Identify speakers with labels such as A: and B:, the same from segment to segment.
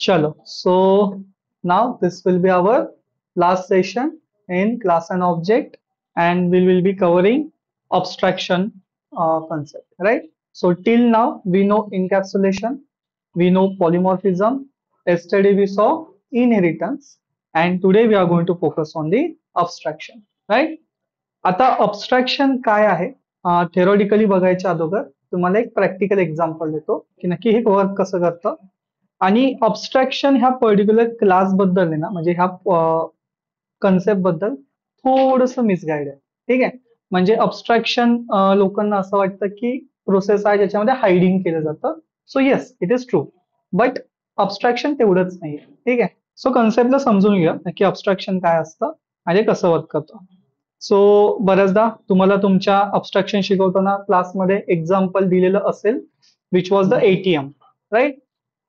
A: Chalo. So now this will be our last session in class and object, and we will be covering abstraction concept, right? So till now we know encapsulation, we know polymorphism. Yesterday we saw inheritance, and today we are going to focus on the abstraction, right? आता abstraction काय आहे? theoretically बघायच्या अगोदर तुम्हाला एक practical example देतो की नक्की हे वर्क कसं करतं. आणि अबस्ट्रॅक्शन ह्या पर्टिक्युलर क्लास बद्दल आहे ना, म्हणजे ह्या कन्सेप्ट बद्दल थोडस मिसगाईड आहे. ठीक आहे, म्हणजे अबस्ट्रॅक्शन लोकांना असं वाटतं की प्रोसेस आहे ज्याच्यामध्ये हायडिंग केलं जातं. So yes, it is true, but abstraction तेवढंच नाही. ठीक आहे, सो कन्सेप्टला समजून घ्या की अबस्ट्रॅक्शन काय असतं आणि कसं वर्क करतं. सो बऱ्याचदा तुम्हाला तुमच्या अबस्ट्रॅक्शन शिकवताना क्लासमध्ये एक्झाम्पल दिलेलं असेल, which was the ATM, right?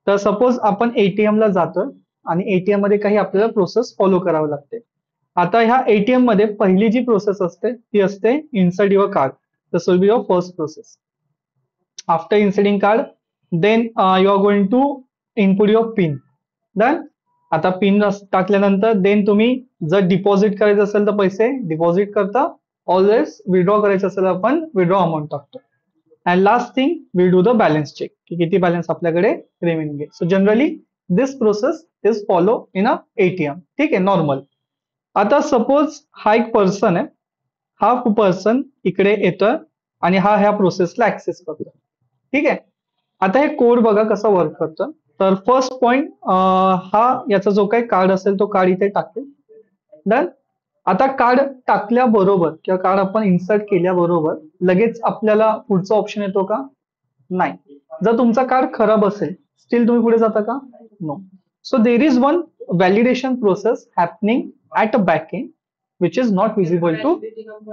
A: तर सपोज आपण एटीएम ला जातोय आणि एटीएम मध्ये काही आपल्याला प्रोसेस फॉलो करावी लागते. आता ह्या एटीएम मध्ये पहिली जी प्रोसेस असते ती असते insert your card. This will be your first process. After inserting card, then you are going to input your pin. Done. आता पिन टाकल्यानंतर देन तुम्ही जर डिपॉझिट करायचं असेल तर पैसे डिपॉझिट करता, ऑलवेज विड्रॉ करायचं असेल आपण विड्रॉ अमाऊंट टाकतो. And last thing we do the balance check की किती बॅलन्स आपल्याकडे रिमेनिंग आहे. So generally this process is follow in a ATM. ठीक आहे, नॉर्मल. आता सपोज हा एक पर्सन आहे, हा पर्सन इकडे येतोय आणि हा ह्या प्रोसेसला ऍक्सेस करतो. ठीक आहे, आता हे कोड बघा कसं वर्क करतं. तर फर्स्ट पॉइंट, हा याचा जो काही कार्ड असेल तो कार्ड इथे टाकेल. डन. आता कार्ड टाकल्याबरोबर किंवा कार्ड आपण इन्सर्ट केल्याबरोबर लगेच आपल्याला पुढचा ऑप्शन येतो का? नाही. जर तुमचा कार्ड खराब असेल स्टील तुम्ही पुढे जाता का? No. So there is one validation process happening at a back end which is not visible to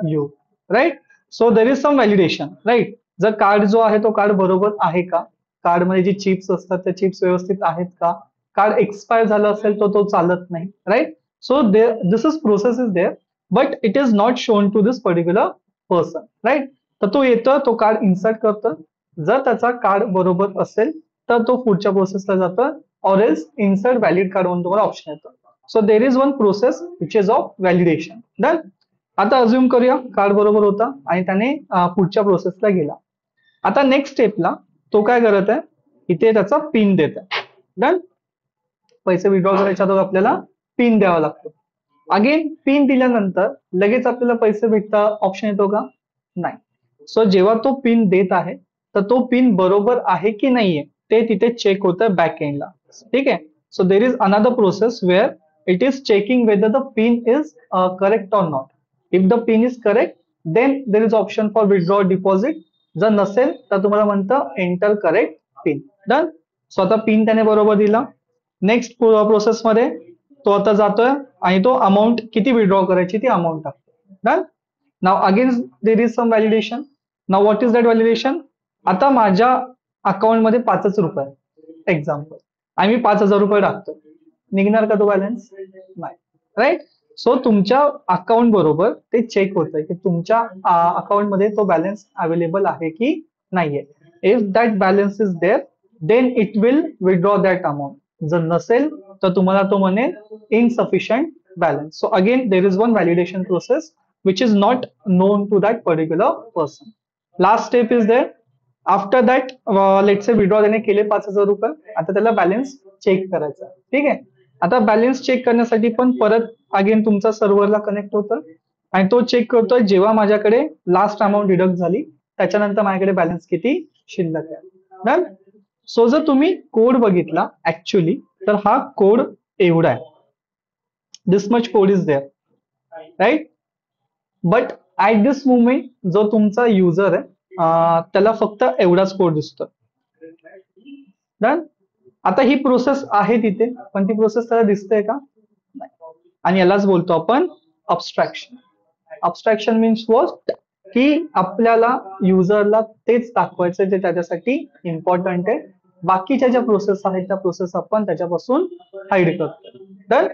A: you, right? So there is some validation, right? जर कार्ड जो आहे तो कार्ड बरोबर आहे का, कार्ड मध्ये जे चिप्स असतात त्या चिप्स व्यवस्थित आहेत का, कार्ड एक्सपायर झालं असेल तर तो चालत नाही, right? So this is process is there, but it is not shown to this particular person, right? तर तो येतो, तो कार्ड इन्सर्ट करतो. जर त्याचा कार्ड बरोबर असेल तर तो पुढच्या प्रोसेसला जातो, or else insert valid card म्हणून तुम्हाला ऑप्शन येतो. So there is one process which is of validation. Done. आता अज्युम करूया कार्ड बरोबर होता आणि त्याने पुढच्या प्रोसेसला गेला. आता नेक्स्ट स्टेपला तो काय करत आहे, इथे त्याचा पिन देत आहे. डन. पैसे विड्रॉ करायच्या अगोदर आपल्याला पिन द्यावा लागतो. अगेन पिन दिल्यानंतर लगेच आपल्याला पैसे भेटता ऑप्शन येतो का? नाही. सो जेव्हा तो पिन देत आहे तर तो पिन बरोबर आहे की नाहीये ते तिथे चेक होतं बॅक एंडला. ठीक आहे. So there is another process where it is checking whether the pin is correct or not. If the pin is correct then there is option for withdraw deposit. जर नसेल तर तुम्हाला म्हणतं enter correct pin. Done. So आता pin त्याने बरोबर दिला. Next process मध्ये तो आता जातोय आणि तो अमाऊंट किती विड्रॉ करायची ती अमाऊंट टाकतो. Done. Now again there is some validation. Now what is that validation? आता माझ्या अकाउंटमध्ये 5च रुपये एक्झाम्पल आणि मी 5,000 रुपये टाकतो, निघणार का तो बॅलन्स? नाही, राईट? सो तुमच्या अकाउंट बरोबर ते चेक होतंय की तुमच्या अकाउंटमध्ये तो बॅलन्स अवेलेबल आहे की नाहीये. If that balance is there then it will withdraw that amount. जर नसेल तर तुम्हाला तो म्हणेल insufficient balance. So again there is one validation process which is not known to that particular person. Last step is there. After that let's say withdraw त्याने केले 5,000 रुपये. आता त्याला बॅलन्स चेक करायचा. ठीक आहे. आता बॅलन्स चेक करण्यासाठी पण परत अगेन तुमचा सर्व्हरला कनेक्ट होतं आणि तो चेक करतोय जेव्हा माझ्याकडे लास्ट अमाऊंट डिडक्ट झाली त्याच्यानंतर माझ्याकडे बॅलन्स किती शिल्लक आहे. डन. सो जर तुम्ही कोड बघितला ऍक्च्युअली तर हा कोड एवढा आहे. This much code is there, right? But at this moment जो तुमचा युजर आहे त्याला फक्त एवढाच कोड दिसतो. डन. आता ही प्रोसेस आहे तिथे पण ती प्रोसेस त्याला दिसते का? आणि यालाच बोलतो आपण अबस्ट्रॅक्शन. अबस्ट्रॅक्शन मीन्स वॉट की आपल्याला युजरला तेच दाखवायचं जे त्याच्यासाठी इम्पॉर्टंट आहे. बाकीच्या ज्या प्रोसेस आहेत त्या प्रोसेस आपण त्याच्यापासून हाईड करतो. तर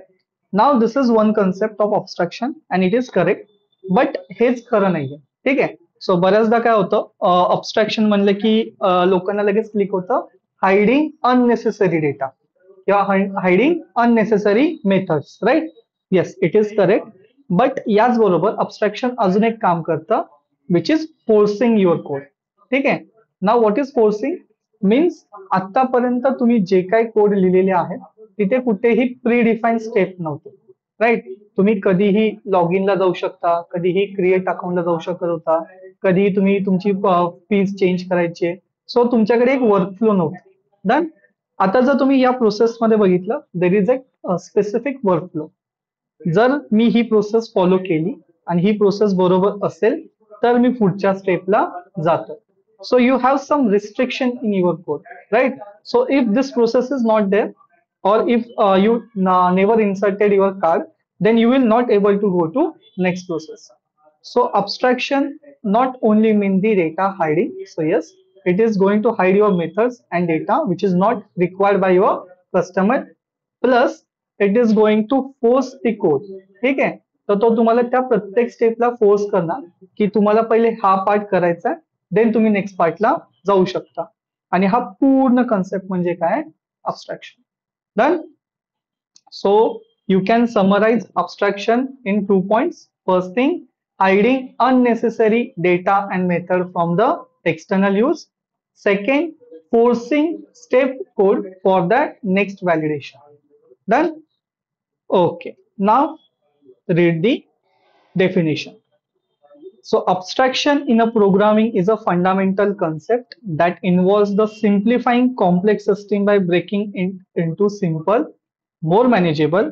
A: now this is one concept of abstraction and it is correct, but हेच खरं नाहीये. ठीक आहे. सो बऱ्याचदा काय होतं, अबस्ट्रॅक्शन म्हणलं की लोकांना लगेच क्लिक होतं हायडिंग अननेसेसरी डेटा. किंवा hiding unnecessary methods, right? Yes, it is correct. But याचबरोबर अब्स्ट्रॅक्शन अजून एक काम करतं, which is forcing your code. ठीक आहे. Now what is forcing means, आतापर्यंत तुम्ही जे काही कोड लिहिलेले आहेत तिथे कुठेही प्री डिफाईन स्टेप नव्हते, राईट? तुम्ही कधीही लॉग इनला जाऊ शकता, कधीही क्रिएट अकाउंटला जाऊ शकत होता, कधीही तुम्ही तुमची फीज चेंज करायची. सो तुमच्याकडे एक वर्कफ्लो नव्हतं. डन. आता जर तुम्ही या प्रोसेसमध्ये बघितलं, there is a specific workflow. जर मी ही प्रोसेस फॉलो केली आणि ही प्रोसेस बरोबर असेल तर मी पुढच्या स्टेपला जातो. So you have some restriction in your code, right? So if this process is not there, or if you never inserted your card, then you will not able to go to next process. So abstraction not only mean the data hiding. So yes, it is going to hide your methods and data which is not required by your customer. Plus it is going to force the code. ठीक आहे. तर तो तुम्हाला त्या प्रत्येक स्टेपला force करणार की तुम्हाला पहिले हा पार्ट करायचा, देन तुम्ही नेक्स्ट पार्टला जाऊ शकता. आणि हा पूर्ण कन्सेप्ट म्हणजे काय? Abstraction. Done. So you can summarize abstraction in 2 points. First thing, hiding unnecessary data and method from the external use. Second, forcing step code for that next validation. Done. Okay, now read the definition. So abstraction in a programming is a fundamental concept that involves the simplifying complex system by breaking it into simple, more manageable,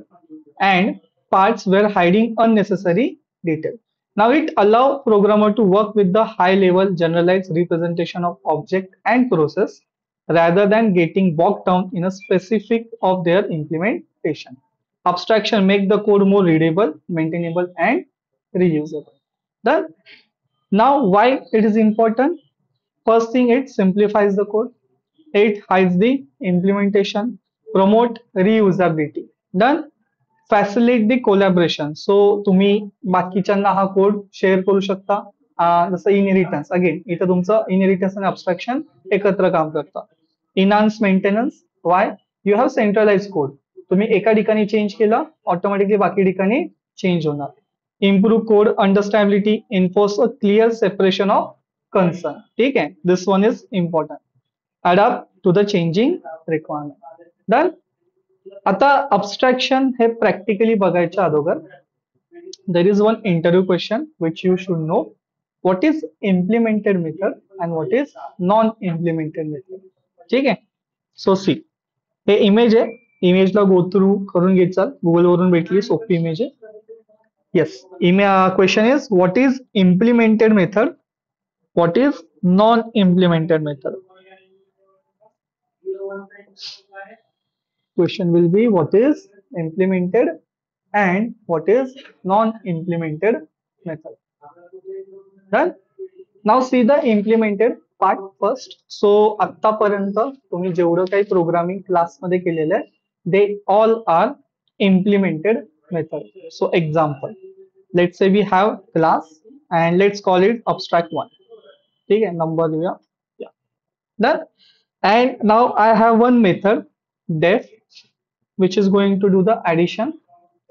A: and parts where hiding unnecessary detail. Now it allows programmer to work with the high level generalized representation of object and process rather than getting bogged down in a specific of their implementation. Abstraction make the code more readable, maintainable, and reusable. Done. Now, why it is important? First thing, it simplifies the code. It hides the implementation. Promote reusability. Done. Facilitate the collaboration. So तुम्ही बाकीच्यांना हा code share करू शकता. जसं inheritance, again इथं तुमचं inheritance आणि अब्स्ट्रॅक्शन एकत्र काम करतं. Enhance maintenance. Why? You have centralize code. तुम्ही एका ठिकाणी चेंज केलं, ऑटोमॅटिकली बाकी ठिकाणी चेंज होणार. Improve code understandability, enforce a clear separation of concern. ठीक आहे. This one is important. Adapt to the changing requirement. Done. आता abstraction हे practically बघायच्या अगोदर there is one interview question which you should know. What is implemented method and what is non-implemented method? ठीक आहे. So see, हे image आहे. इमेजला go through करून घेत चाल. गुगल वरून भेटली, सोपी इमेज आहे. Yes, question is what is implemented method? What is non-implemented method? Question will be what is implemented and what is non-implemented method. Done. Now see the implemented part first. So आतापर्यंत तुम्ही जेवढं काही programming class मध्ये केलेलं आहे, they all are implemented method. So example, let's say we have class and let's call it abstract1. ठीक है, number Diya. Yeah. Done. And now I have one method def which is going to do the addition.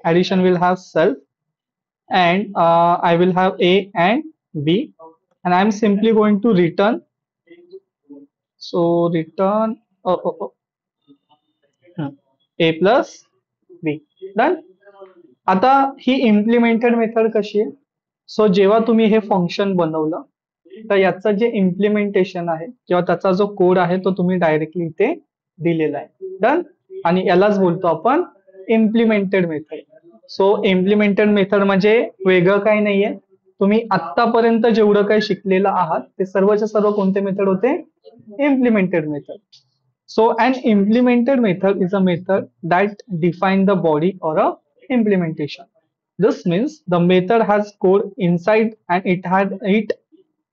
A: Addition will have self and I will have a and b and I am simply going to return. So return a plus b. Done. आता ही implemented method कशी आहे? So जेव्हा तुम्ही हे function बनवलं तर याचं जे इम्प्लिमेंटेशन आहे किंवा त्याचा जो कोड आहे तो तुम्ही डायरेक्टली इथे दिलेला आहे. डन. आणि यालाच बोलतो आपण implemented method. So implemented method म्हणजे वेगळं काही नाहीये, तुम्ही आतापर्यंत जेवढं काही शिकलेलं आहात ते सर्वच्या सर्व कोणते मेथड होते? Implemented method. So an implemented method is a method that define the body or a implementation. This means the method has code inside and it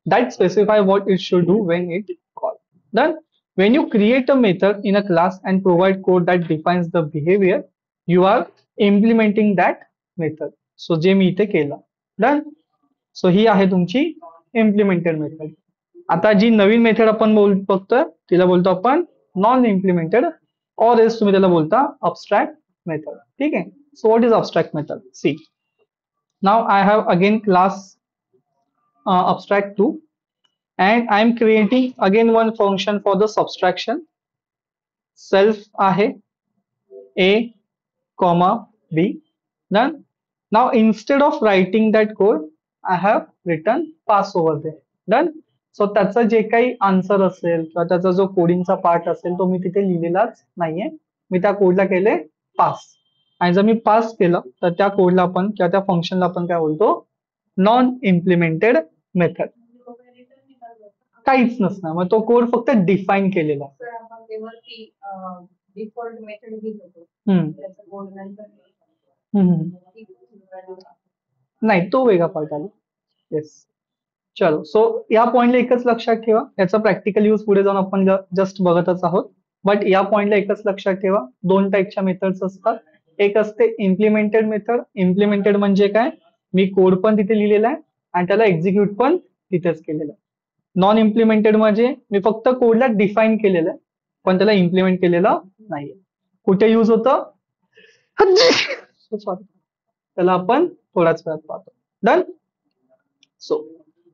A: that specify what it should do when it called. Then when you create a method in a class and provide code that defines the behavior, you are implementing that method. So जे मी इथे केलं. Done. So ही आहे तुमची implemented method. आता जी नवीन method आपण बघतोय तिला बोलतो आपण नॉन इम्प्लिमेंटेड और एस तुम्ही त्याला बोलता अब्स्ट्रॅक्ट मेथड. ठीक आहे. So what is abstract method? See, now I have again class abstract 2 and I am creating again one function for the subtraction. Self आहे a comma b. Done. Now instead of writing that code I have written pass over there. Done. So त्याचं जे काही answer असेल किंवा त्याचा जो कोडिंगचा part असेल तो मी तिथे लिहिलेलाच नाहीये. मी त्या कोडला केले पास. आणि जर मी पास केलं तर त्या कोडला आपण किंवा त्या फंक्शनला आपण काय बोलतो? Non implemented method. काहीच नसणार. मग तो कोड फक्त डिफाईन केलेला.
B: डिफॉल्ट मेथड घेत होतो
A: हम्म.
B: त्याचा कोड नंतर
A: नाही, तो वेगळा पार्ट आला. येस. चलो, सो या पॉइंटला एकच लक्षात ठेवा, याचा प्रॅक्टिकल यूज पुढे जाऊन आपण जस्ट बघतच आहोत. बट या पॉइंटला एकच लक्षात ठेवा, दोन टाईपच्या मेथड्स असतात. एक असते इम्प्लिमेंटेड मेथड. इम्प्लिमेंटेड म्हणजे काय? मी कोड पण तिथे लिहिलेला आहे आणि त्याला एक्झिक्यूट पण तिथेच केलेलं आहे. नॉन इम्प्लिमेंटेड म्हणजे मी फक्त कोडला डिफाईन केलेलं आहे पण त्याला इम्प्लिमेंट केलेलं नाहीये. कुठे यूज होतं? सॉरी, त्याला आपण थोड्याच वेळात पाहतो. Done. So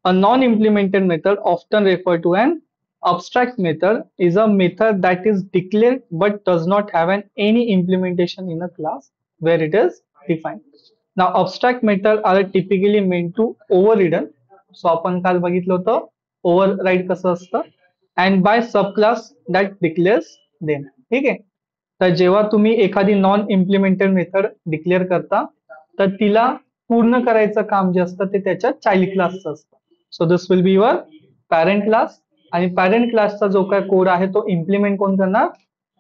A: a non-implemented method, often referred to an abstract method, is a method that is declared but does not have any implementation in a class where it is defined. Now, abstract methods are typically meant to overridden. So आपण काल बघितलं होतं override कसं असतं, and by subclass that declares them. ठीक आहे. तर जेव्हा तुम्ही एखादी नॉन इम्प्लिमेंटेड मेथड डिक्लेअर करता तर तिला पूर्ण करायचं काम जे असतं ते त्याच्या चाइल्ड क्लासचं असतं. So this will be your parent class आणि पॅरेंट क्लासचा जो काय कोड आहे तो इम्प्लिमेंट कोण करणार?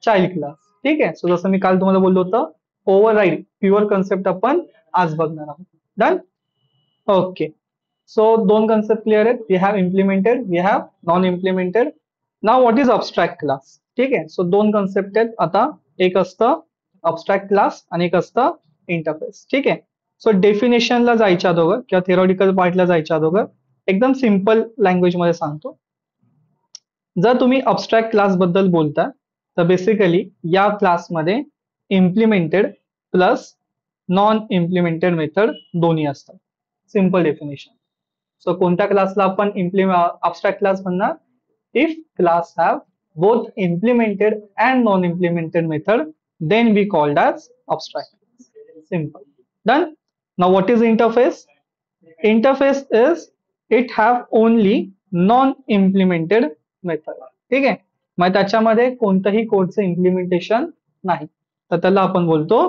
A: Child class. ठीक आहे. सो जसं मी काल तुम्हाला बोललो होतं ओव्हरराईड प्युअर कन्सेप्ट आपण आज बघणार आहोत. डन. ओके. सो दोन कन्सेप्ट क्लिअर आहेत. We have implemented, we have non implemented. Now what is abstract class? ठीक आहे. सो दोन कन्सेप्ट आहेत. आता एक असतं अब्स्ट्रॅक्ट क्लास आणि एक असतं इंटरफेस. ठीक आहे. सो डेफिनेशनला जायच्या अगोदर किंवा थिअरॉटिकल पार्टला जायच्या अगोदर एकदम सिम्पल लँग्वेज मध्ये सांगतो. जर तुम्ही अब्स्ट्रॅक्ट क्लास बद्दल बोलता तर बेसिकली या क्लासमध्ये implemented plus non implemented method दोन्ही असतात. Simple definition. सो कोणत्या क्लासला आपण अब्स्ट्रॅक्ट क्लास म्हणणार? If class have both implemented and non-implemented method, then we called as abstract. Simple. Done. Now what is interface? Interface is it have only non-implemented method. ठीक आहे. मग त्याच्यामध्ये कोणतंही कोडचं इम्प्लिमेंटेशन नाही तर त्याला आपण बोलतो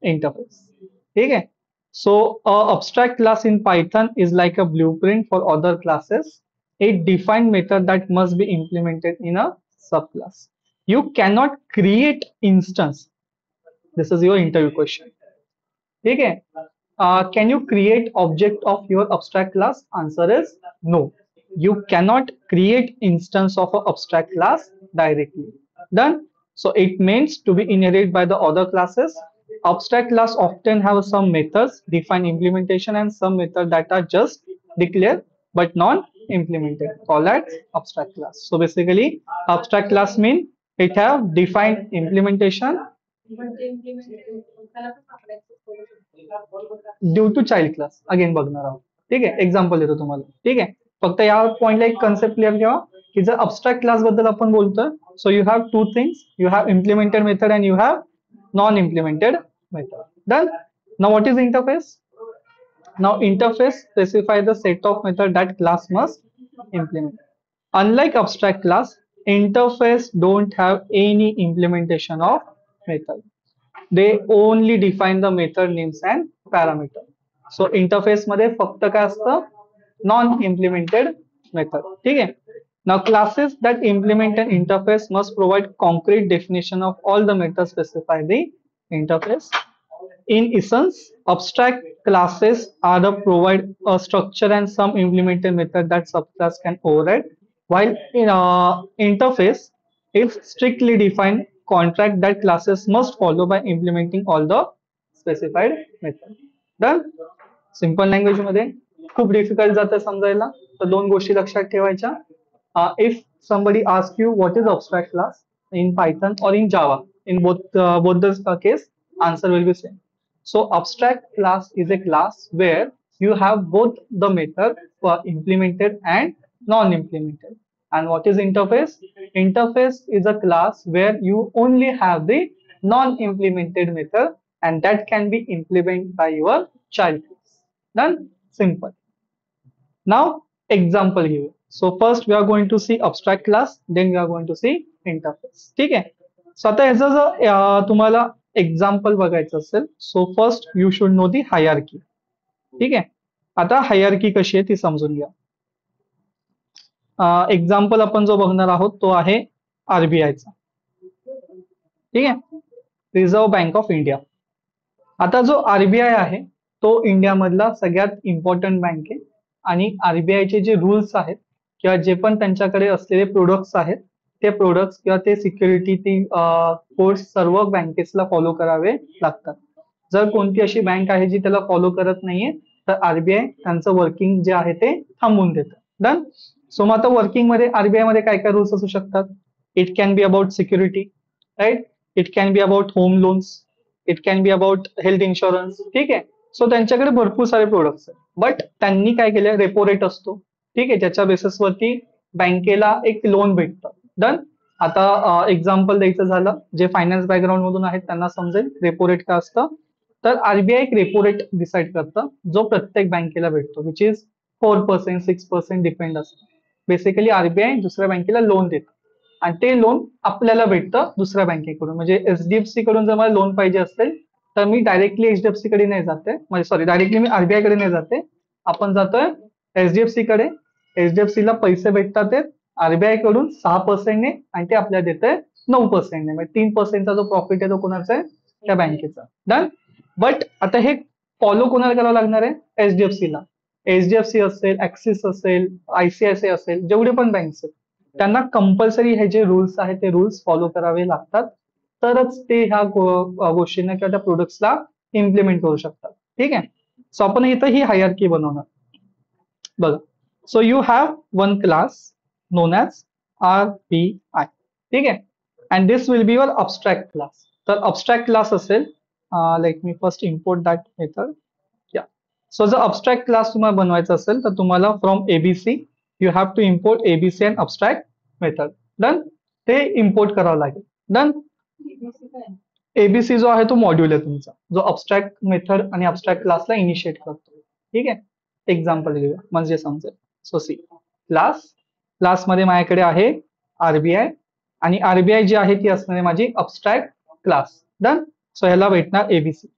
A: इंटरफेस. ठीक आहे. So a abstract class in Python is like a blueprint for other classes. A defined method that must be implemented in a subclass. You cannot create instance. This is your interview question. Okay. Can you create object of your abstract class? Answer is no. You cannot create instance of an abstract class directly. Done. So it means to be inherited by the other classes. Abstract class often have some methods, defined implementation, and some methods that are just declared but not implemented. Call that abstract class. So basically, abstract class mean it have defined implementation due to child class. Again बघणार आहोत. ठीक आहे. Example देतो तुम्हाला. ठीक आहे. फक्त या पॉइंटला एक कन्सेप्ट क्लिअर ठेवा की जर अब्स्ट्रॅक्ट क्लास बद्दल आपण बोलतोय so you have two things. You have implemented method and you have non implemented method. Done. Now what is interface? Now interface specify the set of method that class must implement. Unlike abstract class, interface don't have any implementation of method. They only define the method names and parameter. So interface मध्ये फक्त काय असतं? Non implemented method. ठीक आहे. Now classes that implement an interface must provide concrete definition of all the methods specified in the interface. In essence, abstract classes are the provide a structure and some implemented method that subclass can override, while in interface is strictly defined contract that classes must follow by implementing all the specified method. Done. Simple language मध्ये खूप difficult जातं समजायला तर दोन गोष्टी लक्षात ठेवायच्या. If somebody asks you what is abstract class, in Python or in Java. In both the case, answer will be same. So abstract class is a class where you have both the method implemented and non-implemented. And what is interface? Interface is a class where you only have the non-implemented method, and that can be implemented by your child class. Done? Simple. Now, example here. So first we are going to see abstract class, then we are going to see interface. ठीक आहे. So आता ह्याचं जर तुम्हाला example बघायचं असेल, so first you should know the hierarchy. ठीक आहे. आता हायरार्की कशी आहे ती समजून घ्या. एक्झाम्पल आपण जो बघणार आहोत तो आहे आरबीआयचा. ठीक आहे. Reserve bank of India. आता जो आरबीआय आहे तो इंडियामधला सगळ्यात इम्पॉर्टंट बँक आहे आणि आरबीआयचे जे रूल्स आहेत किंवा जे पण त्यांच्याकडे असलेले प्रोडक्ट्स आहेत ते प्रोडक्ट्स किंवा ते सिक्युरिटी ती कोड्स सर्व बँकेसला फॉलो करावे लागतात. जर कोणती अशी बँक आहे जी त्याला फॉलो करत नाहीये तर आरबीआय त्यांचं वर्किंग जे आहे ते थांबवून देतं. डन. सो मग आता वर्किंग मध्ये आरबीआय मध्ये काय काय रूल्स असू शकतात? It can be about security, right. It can be about home loans, it can be about health insurance. ठीक आहे. सो त्यांच्याकडे भरपूर सारे प्रोडक्ट्स आहेत. बट त्यांनी काय केलं, रेपो रेट असतो. ठीक आहे. ज्याच्या बेसिसवरती बँकेला एक लोन भेटतं. डन. आता एक्झाम्पल द्यायचं झालं, जे फायनान्स बॅकग्राऊंड मधून आहेत त्यांना समजेल रेपो रेट काय असतं. तर आरबीआय एक रेपो रेट डिसाईड करतं जो प्रत्येक बँकेला भेटतो, विच इज 4%, 6% डिपेंड असतं. बेसिकली आरबीआय दुसऱ्या बँकेला लोन देतं आणि ते लोन आपल्याला भेटतं दुसऱ्या बँकेकडून. म्हणजे एचडीएफसी कडून जर मला लोन पाहिजे असेल तर मी डायरेक्टली एचडीएफसी कडे नाही जाते, म्हणजे सॉरी डायरेक्टली मी आरबीआय कडे नाही जाते, आपण जातोय एचडीएफसी कडे. एचडीएफसी ला पैसे भेटतात आरबीआय कडून 6% ने आणि ते आपल्याला देते 9% ने. म्हणजे 3%चा जो प्रॉफिट आहे तो कोणाचा आहे? त्या बँकेचा. डन. बट आता हे फॉलो कोणाला करावं लागणार आहे? एचडीएफसी ला. एचडीएफसी असेल, ऍक्सिस असेल, आयसीआयसीआय असेल, जेवढे पण बँक्स आहेत त्यांना कंपल्सरी हे जे रूल्स आहेत ते रूल्स फॉलो करावे लागतात, तरच ते ह्या गोष्टींना किंवा त्या प्रोडक्ट्सला इम्प्लिमेंट करू शकतात. ठीक आहे. सो आपण इथं ही हायरार्की बनवणार. बघा. So you have one class known as RBI. ठीक आहे. And this will be your abstract class. तर अबस्ट्रॅक्ट क्लास असेल, let me first import that method. Ya. So जर अबस्ट्रॅक्ट क्लास तुम्हाला बनवायचा असेल तर तुम्हाला from ABC you have to import ABC and abstract method. Done. ते इम्पोर्ट करावं लागेल. डन. एबीसी जो आहे तो मॉड्यूल आहे तुमचा, जो अबस्ट्रॅक्ट मेथड आणि अबस्ट्रॅक्ट क्लासला इनिशिएट करतो. ठीक आहे. एक्झाम्पल घेऊया म्हणजे समजेल. So C class. क्लासमध्ये माझ्याकडे आहे आरबीआय आणि आरबीआय जी आहे ती असणार आहे माझी अबस्ट्रॅक्ट क्लास. डन. सो ह्याला भेटणार एबीसी.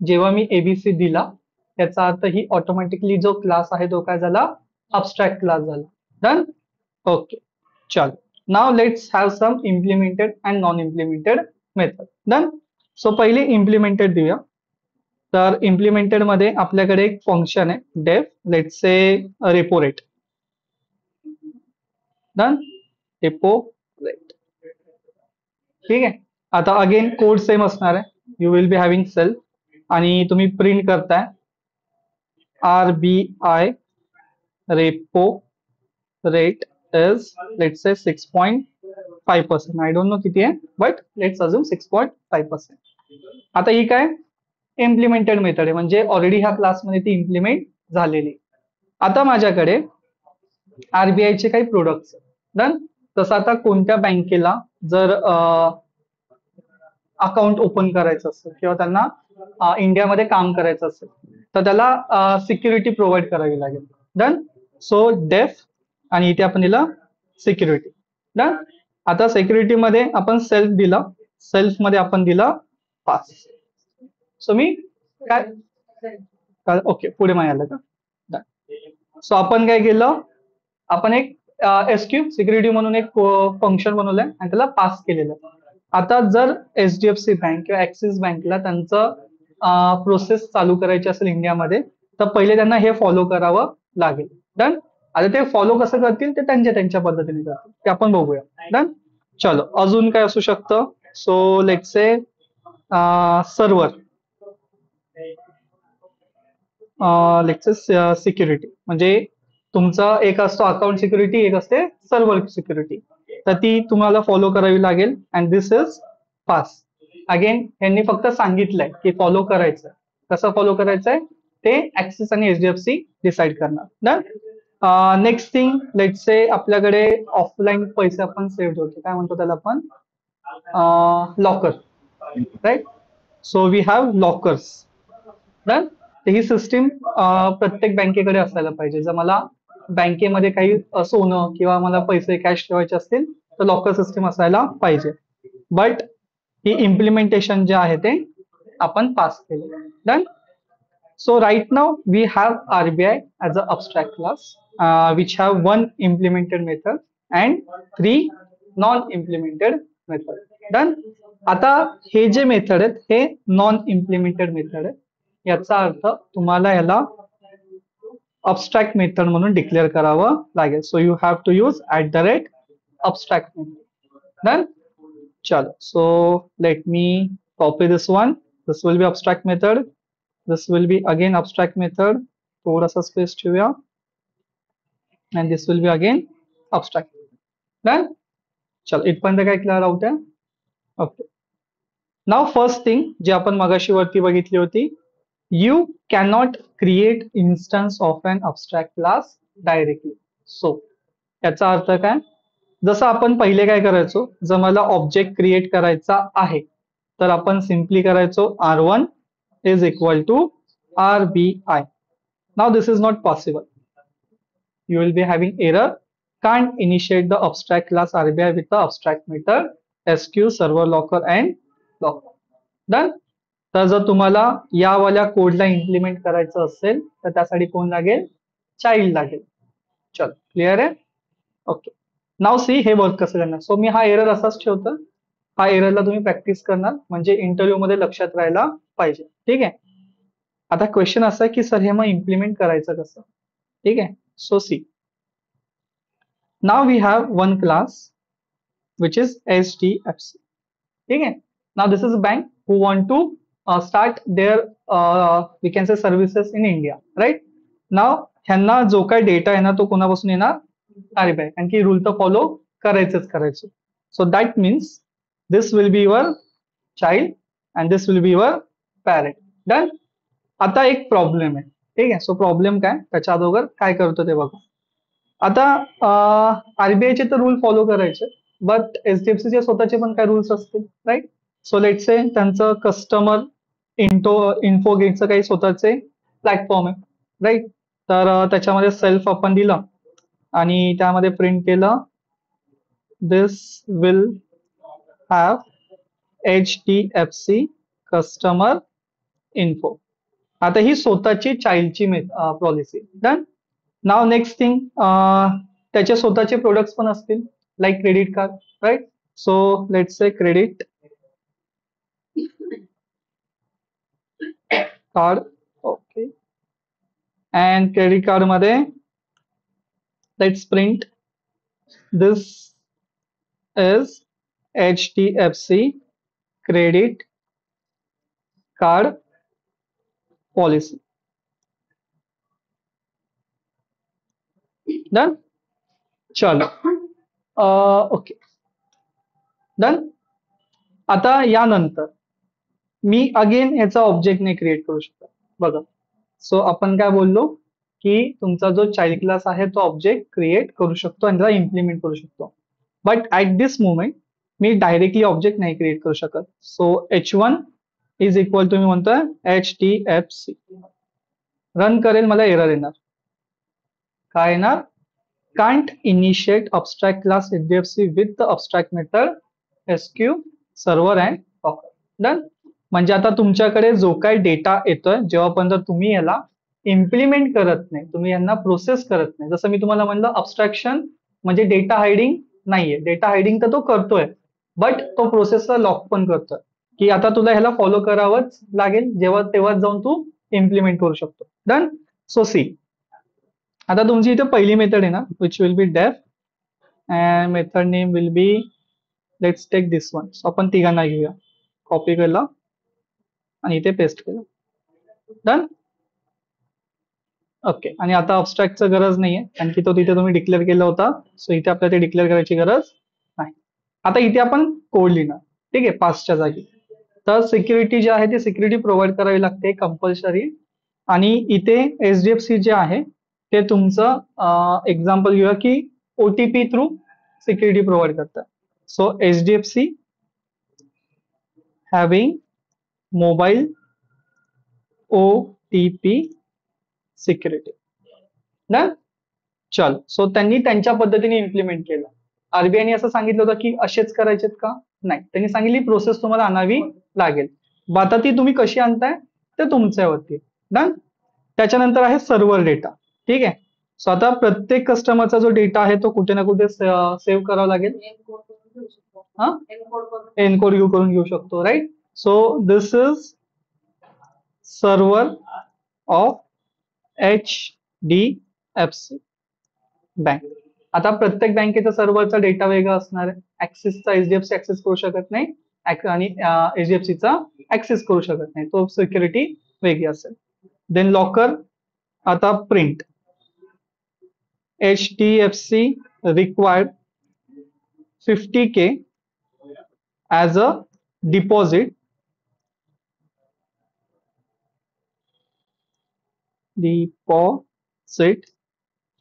A: जेव्हा मी एबीसी दिला त्याचा अर्थ ही ऑटोमॅटिकली जो क्लास आहे तो काय झाला? अबस्ट्रॅक्ट क्लास झाला. डन. ओके. चलो. Now let's have some implemented and non implemented method. Done. So पहिले इम्प्लिमेंटेड देऊया. तर इम्प्लिमेंटेड मध्ये आपल्याकडे एक फंक्शन आहे def, let's say repo rate. Done. Repo rate. ठीक आहे. आता अगेन कोड सेम असणार आहे. You will be having self आणि तुम्ही प्रिंट करताय RBI repo rate is let's say 6.5%. I don't know किती आहे, बट लेट्स अजून 6.5%. आता ही काय इम्प्लिमेंटेड मेथड आहे, म्हणजे ऑलरेडी ह्या क्लासमध्ये ती इम्प्लिमेंट झालेली. आता माझ्याकडे आरबीआयचे काही प्रोडक्ट्स. डन. तसं आता कोणत्या बँकेला जर अकाउंट ओपन करायचं असेल किंवा त्यांना इंडियामध्ये काम करायचं असेल तर त्याला सिक्युरिटी प्रोव्हाइड करावी लागेल. डन. सो डेफ आणि इथे आपण दिला सिक्युरिटी. डन. आता सिक्युरिटी मध्ये आपण सेल्फ दिला, सेल्फ मध्ये आपण दिला पास. सो मी काय ओके पुढे माहिती आलं का? डन. सो आपण काय केलं, आपण एक एसक्यू सिक्युरिटी म्हणून एक फंक्शन बनवलंय आणि त्याला पास केलेलं. आता जर एचडीएफसी बँक किंवा ऍक्सिस बँकला त्यांचं प्रोसेस चालू करायची असेल इंडियामध्ये तर पहिले त्यांना हे फॉलो करावं लागेल. डन. आता ते फॉलो कसं करतील ते त्यांच्या पद्धतीने करतील, ते आपण बघूया. डन. चलो. अजून काय असू शकतं? So let's say server, let's say security. म्हणजे तुमचा एक असतो अकाउंट सिक्युरिटी, एक असते सर्व्हर सिक्युरिटी. तर ती तुम्हाला फॉलो करावी लागेल. And this is pass. Again यांनी फक्त सांगितलंय की फॉलो करायचं. कसं फॉलो करायचंय ते ऍक्सिस आणि एचडीएफसी डिसाईड करणार. डन. नेक्स्ट थिंग, लेट से आपल्याकडे ऑफलाईन पैसे आपण सेव्ह ठेवतो, काय म्हणतो त्याला आपण, locker, right. So we have lockers. Done. ही सिस्टीम प्रत्येक बँकेकडे असायला पाहिजे. जर मला बँकेमध्ये काही सोनं किंवा मला पैसे कॅश ठेवायचे असतील तर लॉकर सिस्टीम असायला पाहिजे. बट ही इम्प्लिमेंटेशन जे आहे ते आपण पास केलं. Done. So right now we have RBI as an abstract class, which have one implemented method and 3 non-implemented method. Done. आता हे जे मेथड आहेत हे नॉन इम्प्लिमेंटेड मेथड आहे. याचा अर्थ तुम्हाला याला अबस्ट्रॅक्ट मेथड म्हणून डिक्लेअर करावं लागेल. So you have to use @abstract method. Done. चलो. So let me copy this one. This will be abstract method. This will be again abstract method. थोडासा स्पेस ठेवूया. And this will be again abstract. Done. चलो इथपर्यंत काय clear out आहे. Okay. Now first thing जे आपण मगाशी वरती बघितली होती, you cannot create instance of an abstract class directly. So याचा अर्थ काय, जसं आपण पहिले काय करायचो, जर मला ऑब्जेक्ट क्रिएट करायचा आहे तर आपण सिम्पली करायचो R1 is equal to RBI. Now this is not possible. You will be having error. Can't initiate the abstract class RBI with the abstract method SQ server locker and locker. Done. तर जर तुम्हाला यावाल्या कोडला implement करायचं असेल तर त्यासाठी कोण लागेल, चाइल्ड लागेल. चल क्लिअर आहे. ओके. नाव सी हे वर्क कसं करणार. सो मी हा एरर असाच ठेवतो. हा एररला तुम्ही प्रॅक्टिस करणार म्हणजे इंटरव्ह्यू मध्ये लक्षात राहायला पाहिजे. ठीक आहे. आता क्वेश्चन असा आहे की सर हे मग इम्प्लिमेंट करायचं कसं. ठीक आहे. So see, now we have one class which is HDFC. ठीक आहे. Now this is bank who want to start there we can say services in India, right. Now ह्यांना जो काही डेटा आहे ना तो कोणापासून येणार, RBI. कारण की रूल तर फॉलो करायचंच करायचं. So that means this will be your child and this will be your parent. Done. आता एक प्रॉब्लेम आहे. ठीक आहे. सो प्रॉब्लेम काय, त्याच्या अगोदर काय करतो ते बघा. आता RBIचे तर रूल फॉलो करायचे, बट HDFCचे स्वतःचे पण काय रूल्स असतील, राईट. सो लेट से त्यांचं कस्टमर इन्फो गेटचं काही स्वतःचे प्लॅटफॉर्म आहे, राईट. तर त्याच्यामध्ये सेल्फ आपण दिलं आणि त्यामध्ये प्रिंट केलं this will have HDFC customer info. आता ही स्वतःची चाइल्डची policy. Done. Now next thing, त्याचे स्वतःचे प्रोडक्ट्स पण असतील like credit card, right. So let's say credit card. Okay. And credit card मध्ये let's print this is HDFC credit card policy. Done. चलो. ओके. डन. आता यानंतर मी अगेन याचा ऑब्जेक्ट नाही क्रिएट करू शकत. बघा. सो आपण काय बोललो की तुमचा जो चाइल्ड क्लास आहे तो ऑब्जेक्ट क्रिएट करू शकतो आणि त्याला इम्प्लिमेंट करू शकतो. बट ऍट दिस मोमेंट मी डायरेक्टली ऑब्जेक्ट नाही क्रिएट करू शकत. So H1 is equal to मी म्हणतोय HDFC. रन करेल, मला एरर येणार. काय येणार, can't initiate abstract class HDFC with the abstract method SQ server and locker. Done. म्हणजे आता तुमच्याकडे जो काही डेटा येतोय जेव्हापर्यंत तुम्ही याला इम्प्लिमेंट करत नाही, तुम्ही यांना प्रोसेस करत नाही. जसं मी तुम्हाला म्हणलं अबस्ट्रॅक्शन म्हणजे डेटा हायडिंग नाहीये. डेटा हायडिंग तर तो करतोय, बट तो प्रोसेसला लॉक पण करतोय की आता तुला ह्याला फॉलो करावंच लागेल, जेव्हा तेव्हा जाऊन तू इम्प्लिमेंट करू शकतो. डन. सो सी, आता तुमची इथे पहिली मेथड आहे ना which will be def and method name will be let's take this one. So आपण तिघांना घेऊया. कॉपी केला आणि इथे पेस्ट केलं. डन. ओके. आणि आता अबस्ट्रॅक्टचं गरज नाहीये कारण की तो तिथे तुम्ही डिक्लेअर केला होता. सो इथे आपल्याला ते डिक्लेअर करायची गरज आता इथे आपण कोड लिहिणार, ठीक आहे, पासच्या जागी. तर सिक्युरिटी जी आहे ती सिक्युरिटी प्रोव्हाइड करावी लागते कंपल्सरी. आणि इथे एचडीएफसी जे आहे ते तुमचं एक्झाम्पल घेऊया की ओटीपी थ्रू सिक्युरिटी प्रोव्हाइड करतात. So HDFC having mobile OTP security. ना, चल, सो त्यांनी त्यांच्या पद्धतीने इम्प्लिमेंट केलं. आरबीआयने असं सांगितलं होतं की असेच करायचेत का? नाही, त्यांनी सांगितली प्रोसेस तुम्हाला आणावी लागेल. मग आता ती तुम्ही कशी आणताय ते तुमच्यावरती. डन. त्याच्यानंतर आहे सर्व्हर डेटा. ठीक आहे. सो आता प्रत्येक कस्टमरचा जो डेटा आहे तो कुठे ना कुठे सेव्ह करावा लागेल.
B: एन्कोड करून घेऊ शकतो.
A: हा,
B: एन्कोड करून
A: एनकोड करून घेऊ शकतो, right. So this is server of HDFC bank. आता प्रत्येक बँकेचा सर्व्हरचा डेटा वेगळा असणार आहे. ऍक्सिसचा एचडीएफसी ऍक्सेस करू शकत नाही आणि एचडीएफसीचा ऍक्सेस करू शकत नाही, तो सिक्युरिटी वेगळी असेल. Then locker. आता print. HDFC required 50K as a deposit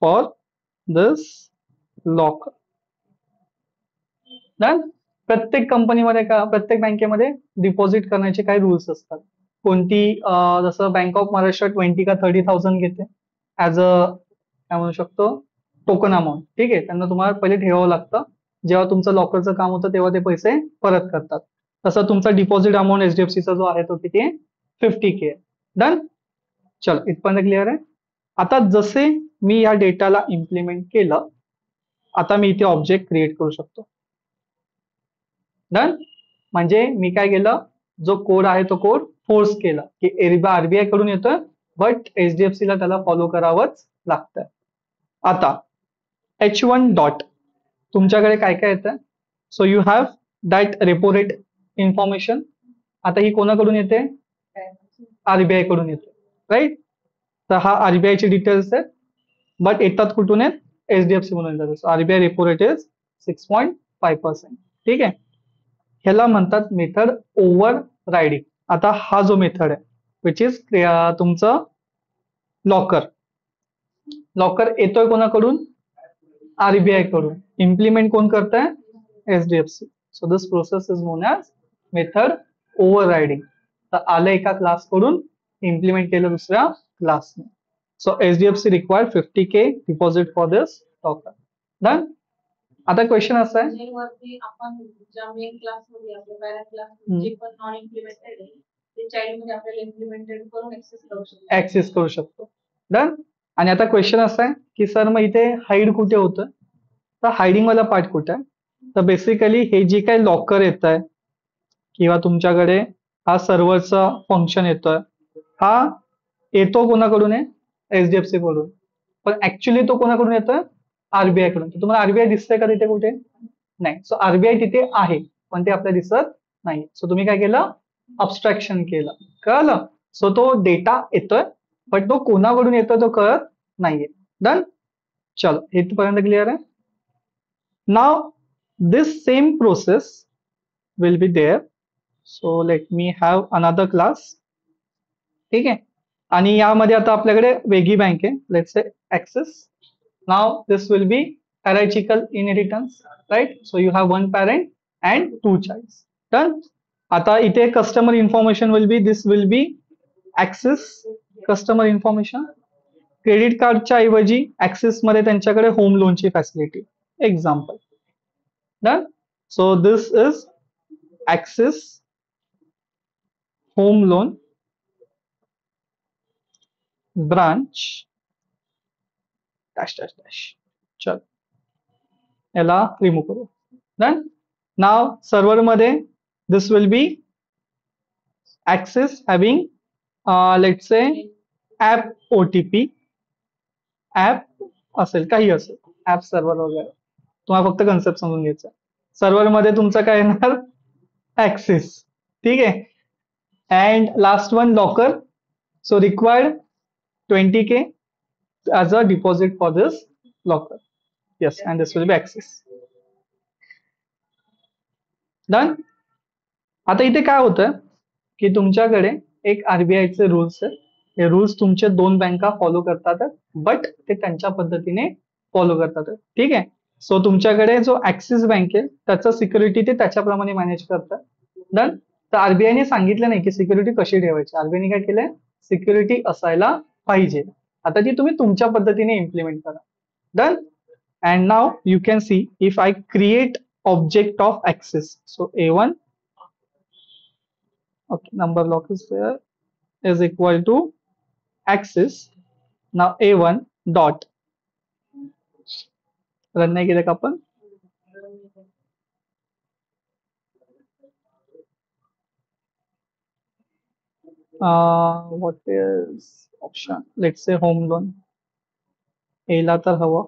A: for this locker. प्रत्येक कंपनीमध्ये का प्रत्येक बँकेमध्ये डिपॉझिट करण्याचे काही रूल्स असतात. कोणती जसं बँक ऑफ महाराष्ट्र 20 का 30,000 घेते ऍज अ काय म्हणू शकतो टोकन अमाऊंट. ठीक आहे, त्यांना तुम्हाला पहिले ठेवावं लागतं. जेव्हा तुमचं लॉकरचं काम होतं तेव्हा ते पैसे परत करतात. तसं तुमचा डिपॉझिट अमाऊंट एचडीएफसीचा जो आहे तो किती आहे? 50K. डन. चल, इथपर्यंत क्लिअर आहे. आता जसे मी या डेटाला इम्प्लिमेंट केलं, आता मी इथे ऑब्जेक्ट क्रिएट करू शकतो. डन. म्हणजे मी काय केलं, जो कोड आहे तो कोड फोर्स केला की आरबीआय कडून येतोय, बट एचडीएफसी ला त्याला फॉलो करावंच लागतंय. आता H1 डॉट तुमच्याकडे काय काय येतं? So you have that repo rate information. आता ही कोणाकडून येते? आरबीआय कडून येते, राईट. तर हा आरबीआयचे डिटेल्स आहेत, बट येतात कुठून आहेत? एचडीएफसी म्हणून येतात. RBI repo rate is 6.5%. ठीक आहे. ह्याला म्हणतात मेथड ओव्हर रायडिंग. आता हा जो मेथड आहे विच इज तुमचं लॉकर. लॉकर येतोय कोणाकडून? आरबीआय कडून. इम्प्लिमेंट कोण करताय? HDFC. So this process is known as method overriding. तर आलं एका क्लास कडून, इम्प्लिमेंट केलं दुसऱ्या क्लासने. So HDFC required 50K deposit for this locker. Done. आता क्वेश्चन असा आहे,
B: जे वरती आपण ज्या मेन क्लास मध्ये आपल्या पॅरेंट क्लास जे पण नॉन इम्प्लिमेंटेड आहे ते चाइल्ड मध्ये आपल्याला इम्प्लिमेंटेड करून ऍक्सेस करू शकतो.
A: ऍक्सेस करू शकतो. डन. आणि आता क्वेश्चन असा आहे की सर मग इथे हाईड कुठे होतं? तर हायडिंग वाला पार्ट कुठे आहे? तर बेसिकली हे जे काही लॉकर येत आहे किंवा तुमच्याकडे हा सर्व्हरचा फंक्शन येतोय, हा येतो कोणाकडून आहे? एचडीएफसी कडून. पण ऍक्च्युली तो कोणाकडून येतोय? आरबीआय कडून. तर तुम्हाला आरबीआय दिसतंय का तिथे कुठे? नाही. सो आरबीआय तिथे आहे पण ते आपल्याला दिसत नाही. सो तुम्ही काय केलं? अबस्ट्रॅक्शन केलं. कळलं? सो तो डेटा येतोय बट तो कोणाकडून येतोय तो कळत नाहीये. डन. चलो, इथपर्यंत क्लिअर आहे. Now this same process will be there. So let me have another class. ठीक आहे. आणि यामध्ये आता आपल्याकडे वेगळी बँक आहे, let's say Axis. Now this will be hierarchical inheritance, right? So you have one parent and two childs. Done. आता इथे customer information will be this will be Axis customer information. Credit कार्डच्या ऐवजी Axis मध्ये त्यांच्याकडे home लोनची facility. Example. Done. So this is Axis home loan branch dash dash dash. चल, याला remove करू. डन. नाव सर्व्हर मध्ये this will be Axis having let's say app OTP. App असेल, काही असेल, ऍप सर्व्हर वगैरे, तुम्हाला फक्त कन्सेप्ट समजून घ्यायचा. सर्व्हर मध्ये तुमचं काय येणार? ऍक्सेस. ठीक आहे. And last one locker. So required 20K as a deposit for this locker. Yes, and this will be access. Done. आता इथे काय होतं की तुमच्याकडे एक आरबीआयचे रूल्स आहे. हे रूल्स तुमचे 2 बँका फॉलो करतात, बट ते त्यांच्या पद्धतीने फॉलो करतात. ठीक आहे. सो तुमच्याकडे जो ऍक्सिस बँक आहे त्याचं सिक्युरिटी ते त्याच्याप्रमाणे मॅनेज करतात. डन. तर आरबीआयने सांगितलं नाही की सिक्युरिटी कशी ठेवायची. आरबीआयने काय केलंय, सिक्युरिटी असायला पाहिजे. आता ती तुम्ही तुमच्या पद्धतीने इम्प्लिमेंट करा. Done. And now you can see if I create object of access. So A1, okay, number block is there, is equal to access. Now A1 dot run नाही केलं का आपण? What is option? Let's say home loan. A ला तर हवं.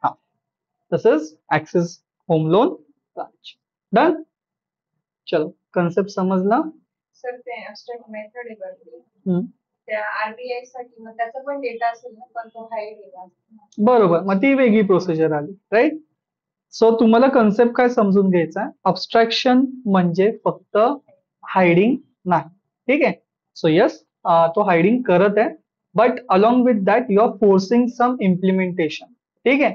A: हा, this is access home loan branch. Done. चलो, concept समजला?
B: सर ते ऍबस्ट्रॅक्ट मेथड आहे बघ,
A: हम्म.
B: त्या आरबीआय साठी मग त्याचा पण डेटा असेल ना, पण तो हाईड केला.
A: बरोबर, मग ती वेगळी प्रोसिजर आली, राईट. सो तुम्हाला कन्सेप्ट काय समजून घ्यायचा आहे, अबस्ट्रॅक्शन म्हणजे फक्त हायडिंग नाही. ठीक आहे. सो येस, तो हायडिंग करत आहे, but along with that you are forcing some implementation. ठीक आहे.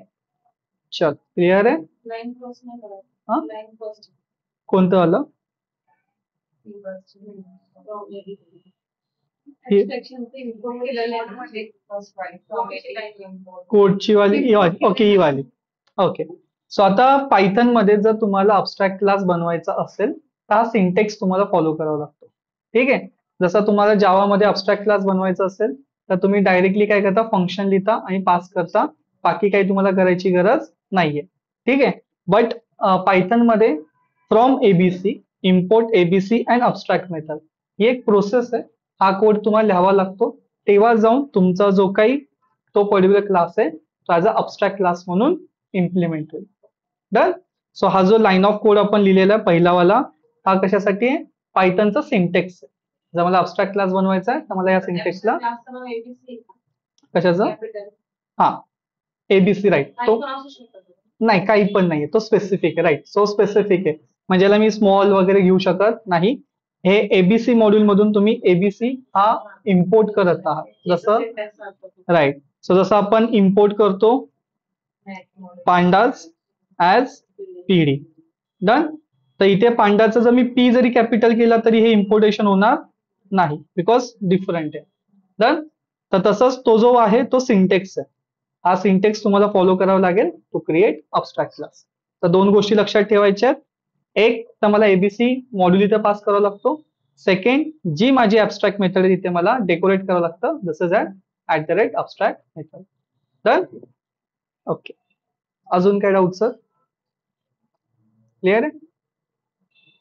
A: चल, क्लिअर आहे.
B: लाईन क्रॉस नाही करत.
A: हा?
B: लाईन क्रॉस
A: कोणतं आलं? कोडची वाली, ओके, ही वाली. ओके. सो आता पायथन मध्ये जर तुम्हाला अबस्ट्रॅक्ट क्लास बनवायचा असेल तर हा सिंटेक्स तुम्हाला फॉलो करावा लागतो. ठीक आहे. जसं तुम्हाला जावा मध्ये अबस्ट्रॅक्ट क्लास बनवायचा असेल तर तुम्ही डायरेक्टली काय करता, फंक्शन लिहिता आणि पास करता. बाकी काही तुम्हाला करायची गरज नाहीये. ठीक आहे. बट पायथन मध्ये from ABC, import ABC and abstract method ही एक प्रोसेस आहे. हा कोड तुम्हाला लिहावा लागतो, तेव्हा जाऊन तुमचा जो काही तो पर्टिक्युलर क्लास आहे तो ऍज अ अबस्ट्रॅक्ट क्लास म्हणून इम्प्लिमेंट होईल. डन. सो हा जो लाईन ऑफ कोड आपण लिहिलेला आहे पहिलावाला, हा कशासाठी आहे, पायथनचा सिंटेक्स आहे. जर मला अबस्ट्रॅक्ट क्लास बनवायचा आहे तर मला या सिंटेक्सला कशाचं, हा, एबीसी, राईट. तो नाही, काही पण नाहीये, तो स्पेसिफिक आहे, राईट. सो स्पेसिफिक आहे म्हणजे याला मी स्मॉल वगैरे घेऊ शकत नाही. हे एबीसी मॉड्यूल मधून तुम्ही एबीसी हा इम्पोर्ट करत आहात, जसं, राईट. सो जसं आपण इम्पोर्ट करतो पांडाज ऍज पीडी. डन. तर इथे पांडाचं जर मी पी जरी कॅपिटल केला तरी हे इम्पोर्टेशन होणार नाही, बिकॉज डिफरंट आहे. डन. तर तसंच तो जो आहे तो सिंटेक्स आहे. हा सिंटेक्स तुम्हाला फॉलो करावा लागेल टू क्रिएट अबस्ट्रॅक्ट क्लास. तर 2 गोष्टी लक्षात ठेवायच्या आहेत. एक तर मला एबीसी मॉड्यूल इथे पास करावा लागतो. सेकंड, जी माझी अबस्ट्रॅक्ट मेथड आहे तिथे मला डेकोरेट करावं लागतं, this is @ abstract method. Done. Okay. अजून काय डाऊट सर? क्लिअर आहे.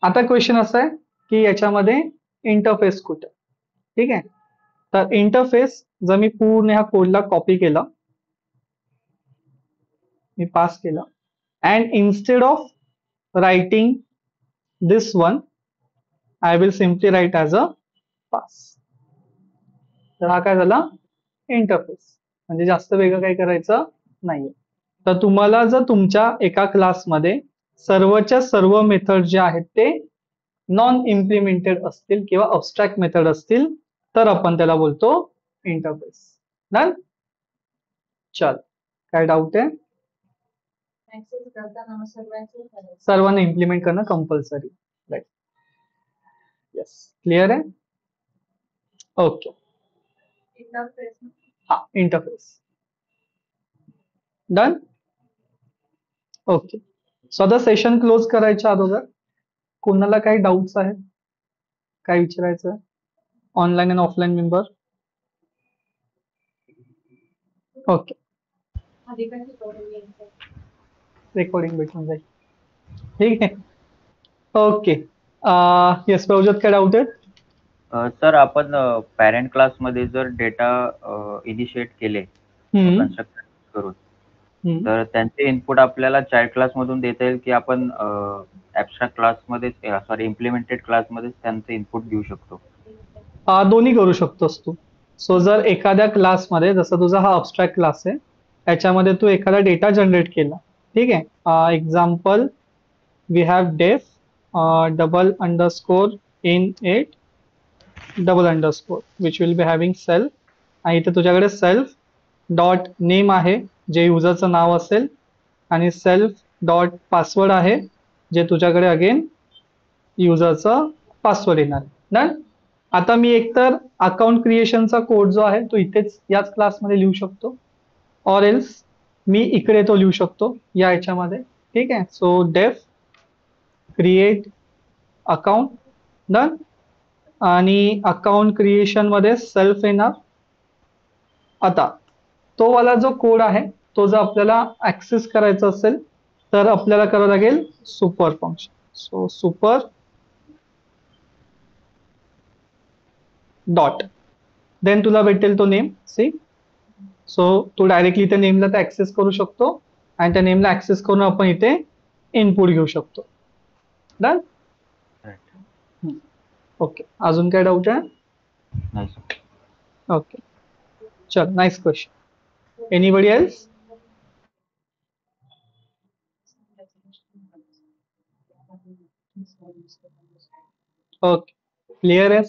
A: आता क्वेश्चन असा आहे की याच्यामध्ये इंटरफेस कुठे. ठीक आहे. तर इंटरफेस जर मी पूर्ण ह्या कोडला कॉपी केला, मी पास केला, and instead of writing this one I will simply write as a pass. तर हा काय झाला, इंटरफेस. म्हणजे जास्त वेगळं काही करायचं नाहीये. तर तुम्हाला जर तुमच्या एका क्लासमध्ये सर्वच्या सर्व मेथड जे आहेत ते नॉन इम्प्लिमेंटेड असतील किंवा अबस्ट्रॅक्ट मेथड असतील तर आपण त्याला बोलतो इंटरफेस. डन. चल, काय डाऊट आहे? सर्वांना इम्प्लिमेंट करणं कंपल्सरी, राईट. येस, क्लिअर आहे. ओके. हा, इंटरफेस. डन. ओके. सो आता सेशन क्लोज करायच्या अगोदर कोणाला काही डाऊट्स आहेत, काय विचारायचं, ऑनलाईन आणि ऑफलाईन मेंबर? ओके. रेकॉर्डिंग भेटून जाईल. ठीक आहे. ओके. येस, प्रवजत, काय डाऊट आहे?
C: सर, आपण पॅरेंट क्लासमध्ये जर डेटा इनिशिएट केले कन्स्ट्रक्टर करून, तर त्यांचे इनपुट आपल्याला चाइल्ड क्लासमधून देता येईल की आपण ऍबस्ट्रॅक्ट क्लासमध्ये, सॉरी, इम्प्लिमेंटेड क्लासमध्ये त्यांचे इनपुट घेऊ शकतो?
A: दोन्ही करू शकतोस तू. सो जर एखाद्या क्लासमध्ये, जसं तुझा हा अबस्ट्रॅक्ट क्लास आहे, त्याच्यामध्ये तू एखादा डेटा जनरेट केला, ठीक है. Example we have def double underscore init double underscore which will be having self, आणि इथे तुझ्याकडे सेल्फ डॉट नेम आहे जे युजरचं नाव असेल, आणि सेल्फ डॉट पासवर्ड आहे जे तुझ्याकडे अगेन युजरचा पासवर्ड येणार. डन. आता मी एकतर अकाउंट क्रिएशनचा कोड जो आहे तो इथेच याच क्लासमध्ये लिहू शकतो, ऑर एल्स मी इकडे तो लिहू शकतो या याच्यामध्ये. ठीक आहे. So def create account. Done. आणि अकाउंट क्रिएशन मध्ये सेल्फ येणार. आता तो वाला जो कोड आहे तो जर आपल्याला ऍक्सेस करायचा असेल तर आपल्याला करावं लागेल super function. So super dot, then तुला भेटेल तो नेम. सी, सो तू डायरेक्टली त्या नेमला तर ऍक्सेस करू शकतो आणि त्या नेमला ऍक्सेस करून आपण इथे इनपुट घेऊ शकतो. डन. ओके. अजून काय डाऊट आहे?
C: नाही.
A: ओके. चल, nice question. Anybody else? Okay, clear आहे.